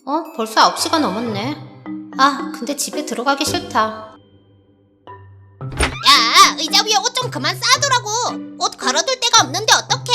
벌써 9시가 넘었네. 근데 집에 들어가기 싫다. 야, 의자 위에 옷 좀 그만 쌓아두라고. 옷 걸어둘 데가 없는데 어떡해.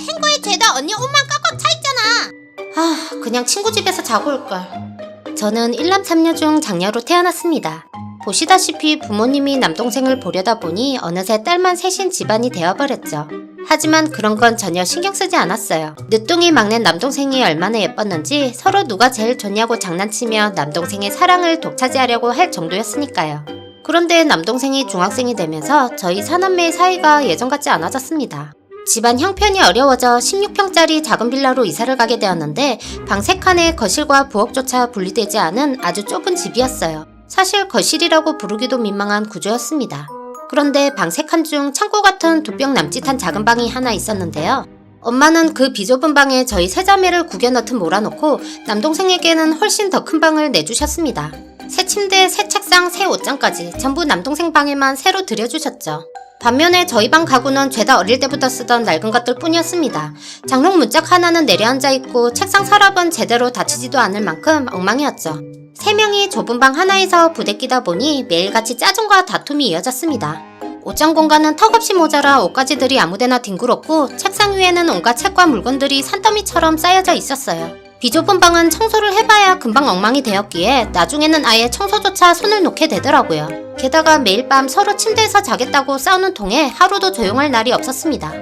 행거에 죄다 언니 옷만 꽉꽉 차있잖아. 그냥 친구 집에서 자고 올걸. 저는 1남 3녀 중 장녀로 태어났습니다. 보시다시피 부모님이 남동생을 보려다 보니 어느새 딸만 셋인 집안이 되어버렸죠. 하지만 그런 건 전혀 신경 쓰지 않았어요. 늦둥이 막내 남동생이 얼마나 예뻤는지 서로 누가 제일 좋냐고 장난치며 남동생의 사랑을 독차지하려고 할 정도였으니까요. 그런데 남동생이 중학생이 되면서 저희 사남매의 사이가 예전 같지 않아졌습니다. 집안 형편이 어려워져 16평짜리 작은 빌라로 이사를 가게 되었는데 방 3칸에 거실과 부엌조차 분리되지 않은 아주 좁은 집이었어요. 사실 거실이라고 부르기도 민망한 구조였습니다. 그런데 방 3칸 중 창고 같은 2뼘 남짓한 작은 방이 하나 있었는데요. 엄마는 그 비좁은 방에 저희 세자매를 구겨넣듯 몰아놓고 남동생에게는 훨씬 더 큰 방을 내주셨습니다. 새 침대, 새 책상, 새 옷장까지 전부 남동생 방에만 새로 들여주셨죠. 반면에 저희 방 가구는 죄다 어릴 때부터 쓰던 낡은 것들 뿐이었습니다. 장롱 문짝 하나는 내려앉아 있고 책상 서랍은 제대로 닫히지도 않을 만큼 엉망이었죠. 3명이 좁은 방 하나에서 부대끼다 보니 매일같이 짜증과 다툼이 이어졌습니다. 옷장 공간은 턱없이 모자라 옷가지들이 아무데나 뒹굴었고 책상 위에는 온갖 책과 물건들이 산더미처럼 쌓여져 있었어요. 비좁은 방은 청소를 해봐야 금방 엉망이 되었기에 나중에는 아예 청소조차 손을 놓게 되더라고요. 게다가 매일 밤 서로 침대에서 자겠다고 싸우는 통에 하루도 조용할 날이 없었습니다.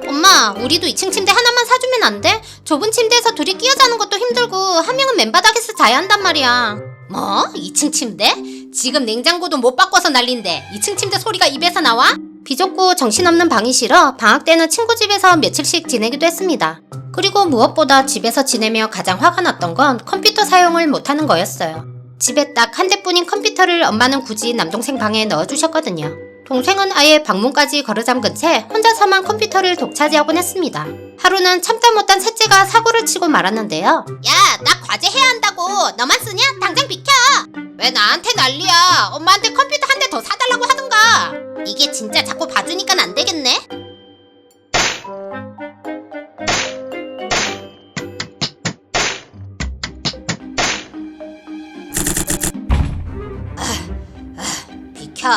엄마, 우리도 2층 침대 하나만 사주면 안 돼? 좁은 침대에서 둘이 끼어 자는 것도 힘들고 한 명은 맨바닥에서 자야 한단 말이야. 뭐? 2층 침대? 지금 냉장고도 못 바꿔서 난린데 2층 침대 소리가 입에서 나와? 비좁고 정신없는 방이 싫어 방학 때는 친구 집에서 며칠씩 지내기도 했습니다. 그리고 무엇보다 집에서 지내며 가장 화가 났던 건 컴퓨터 사용을 못하는 거였어요. 집에 딱 한 대뿐인 컴퓨터를 엄마는 굳이 남동생 방에 넣어주셨거든요. 동생은 아예 방문까지 걸어잠근 채 혼자서만 컴퓨터를 독차지하곤 했습니다. 하루는 참다 못한 셋째가 사고를 치고 말았는데요. 야, 나 과제 해야 한다고. 너만 쓰냐? 당장 비켜. 왜 나한테 난리야? 엄마한테 컴퓨터 한 대 더 사달라고 하든가. 이게 진짜 자꾸 봐주니까 안 되겠네. 비켜.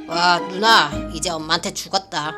와, 누나, 이제 엄마한테 죽었다.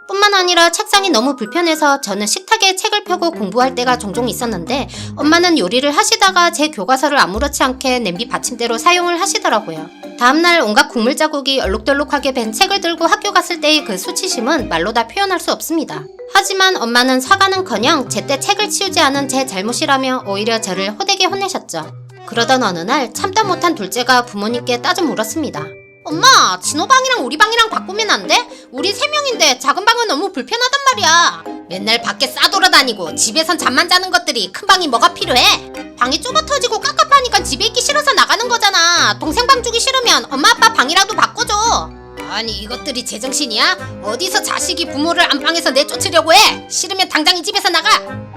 뿐만 아니라 책상이 너무 불편해서 저는 식탁에 책을 펴고 공부할 때가 종종 있었는데 엄마는 요리를 하시다가 제 교과서를 아무렇지 않게 냄비 받침대로 사용을 하시더라고요. 다음날 온갖 국물 자국이 얼룩덜룩하게 밴 책을 들고 학교 갔을 때의 그 수치심은 말로 다 표현할 수 없습니다. 하지만 엄마는 사과는커녕 제때 책을 치우지 않은 제 잘못이라며 오히려 저를 호되게 혼내셨죠. 그러던 어느 날 참다 못한 둘째가 부모님께 따져 물었습니다. 엄마, 진호 방이랑 우리 방이랑 바꾸면 안 돼? 우리 3명인데 작은 방은 너무 불편하단 말이야. 맨날 밖에 싸돌아다니고 집에선 잠만 자는 것들이 큰 방이 뭐가 필요해? 방이 좁아 터지고 깝깝하니까 집에 있기 싫어서 나가는 거잖아. 동생 방 주기 싫으면 엄마 아빠 방이라도 바꿔줘. 아니, 이것들이 제정신이야? 어디서 자식이 부모를 안방에서 내쫓으려고 해? 싫으면 당장 이 집에서 나가.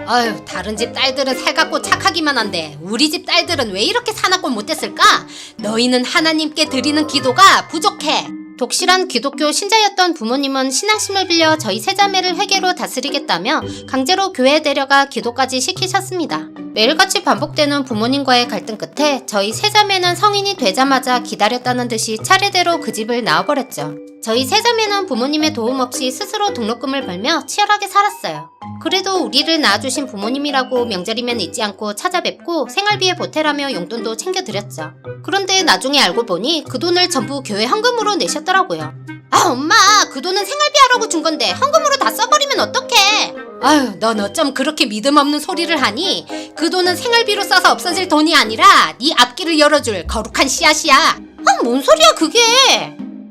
아유, 다른 집 딸들은 살갑고 착하기만 한데 우리 집 딸들은 왜 이렇게 사납고 못됐을까? 너희는 하나님께 드리는 기도가 부족해. 독실한 기독교 신자였던 부모님은 신앙심을 빌려 저희 세자매를 회개로 다스리겠다며 강제로 교회에 데려가 기도까지 시키셨습니다. 매일같이 반복되는 부모님과의 갈등 끝에 저희 세자매는 성인이 되자마자 기다렸다는 듯이 차례대로 그 집을 나와버렸죠. 저희 세자매는 부모님의 도움 없이 스스로 등록금을 벌며 치열하게 살았어요. 그래도 우리를 낳아주신 부모님이라고 명절이면 잊지 않고 찾아뵙고 생활비에 보태라며 용돈도 챙겨드렸죠. 그런데 나중에 알고 보니 그 돈을 전부 교회 헌금으로 내셨더라고요. 아, 엄마, 그 돈은 생활비 하라고 준 건데 헌금으로 다 써버리면 어떡해? 아유, 넌 어쩜 그렇게 믿음 없는 소리를 하니? 그 돈은 생활비로 써서 없어질 돈이 아니라 네 앞길을 열어줄 거룩한 씨앗이야. 뭔 소리야 그게?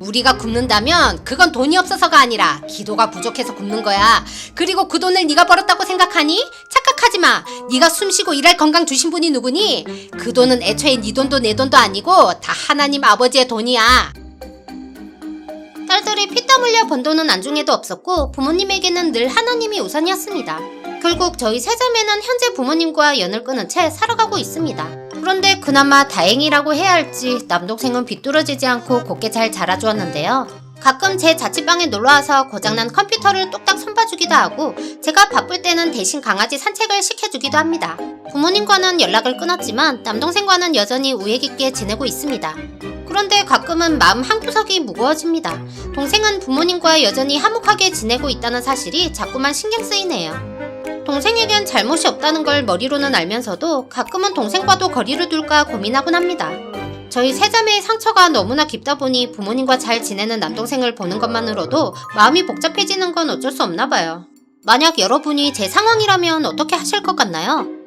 우리가 굶는다면 그건 돈이 없어서가 아니라 기도가 부족해서 굶는 거야. 그리고 그 돈을 네가 벌었다고 생각하니? 착각하지 마. 네가 숨쉬고 일할 건강 주신 분이 누구니? 그 돈은 애초에 네 돈도 내 돈도 아니고 다 하나님 아버지의 돈이야. 딸들이 피땀 흘려 번 돈은 안중에도 없었고 부모님에게는 늘 하나님이 우선이었습니다. 결국 저희 세자매는 현재 부모님과 연을 끊은 채 살아가고 있습니다. 그런데 그나마 다행이라고 해야 할지 남동생은 비뚤어지지 않고 곱게 잘 자라주었는데요. 가끔 제 자취방에 놀러와서 고장난 컴퓨터를 뚝딱 손봐주기도 하고 제가 바쁠 때는 대신 강아지 산책을 시켜주기도 합니다. 부모님과는 연락을 끊었지만 남동생과는 여전히 우애 깊게 지내고 있습니다. 그런데 가끔은 마음 한구석이 무거워집니다. 동생은 부모님과 여전히 화목하게 지내고 있다는 사실이 자꾸만 신경 쓰이네요. 동생에겐 잘못이 없다는 걸 머리로는 알면서도 가끔은 동생과도 거리를 둘까 고민하곤 합니다. 저희 세자매의 상처가 너무나 깊다 보니 부모님과 잘 지내는 남동생을 보는 것만으로도 마음이 복잡해지는 건 어쩔 수 없나 봐요. 만약 여러분이 제 상황이라면 어떻게 하실 것 같나요?